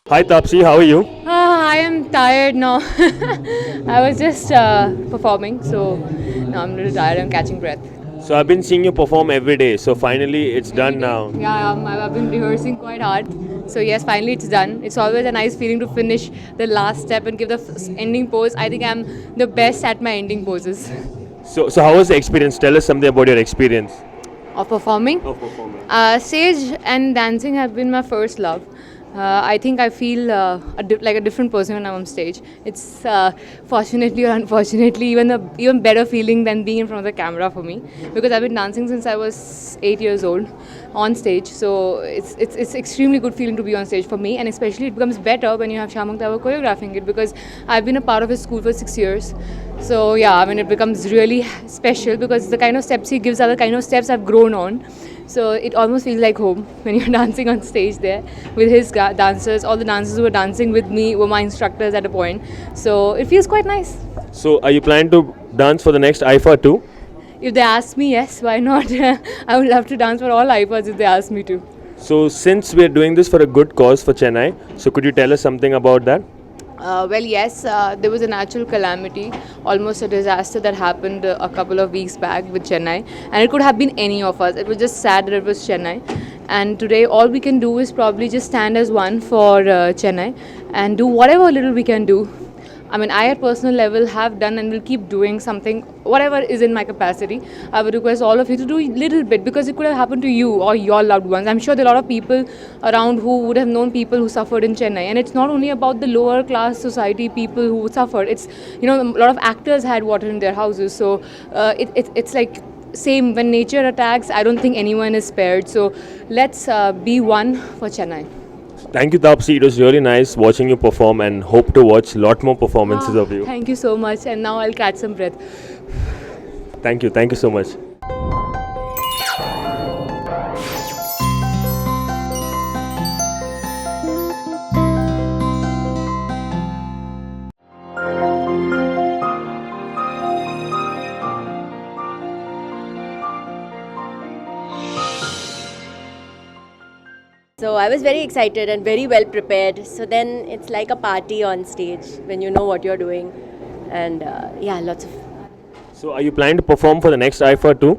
Hi Tapsi, how are you? I am tired now. I was just performing, so now I'm a little tired. I'm catching breath. So I've been seeing you perform every day. So finally it's Every done day? now. Yeah, I've been rehearsing quite hard. So yes, finally it's done. It's always a nice feeling to finish the last step and give the ending pose. I think I'm the best at my ending poses. So how was the experience? Tell us something about your experience Of performing. of performing. Stage and dancing have been my first love. I think I feel like a different person when I'm on stage. It's fortunately or unfortunately even better feeling than being in front of the camera for me, because I've been dancing since I was 8 years old on stage. So it's extremely good feeling to be on stage for me, and especially it becomes better when you have Shamuk Thakur choreographing it, because I've been a part of his school for 6 years. So yeah, I mean it becomes really special because the kind of steps he gives are the kind of steps I've grown on. So it almost feels like home when you're dancing on stage there with his dancers. All the dancers who were dancing with me were my instructors at a point. So it feels quite nice. So are you planning to dance for the next IFA too? If they ask me, yes, why not? I would love to dance for all IFAs if they ask me to. So since we're doing this for a good cause for Chennai, so could you tell us something about that? Well, yes, there was a natural calamity, almost a disaster that happened a couple of weeks back with Chennai, and it could have been any of us. It was just sad that it was Chennai. And today, all we can do is probably just stand as one for Chennai and do whatever little we can do. I mean, I at personal level have done and will keep doing something, whatever is in my capacity. I would request all of you to do a little bit, because it could have happened to you or your loved ones. I'm sure there are a lot of people around who would have known people who suffered in Chennai. And it's not only about the lower class society people who suffered. It's, a lot of actors had water in their houses. So it's like same when nature attacks. I don't think anyone is spared. So let's be one for Chennai. Thank you Tapsi, it was really nice watching you perform and hope to watch a lot more performances of you. Thank you so much. And now I'll catch some breath. Thank you so much. So I was very excited and very well prepared. So then it's like a party on stage when you know what you're doing. And yeah, lots of. So are you planning to perform for the next IFA too?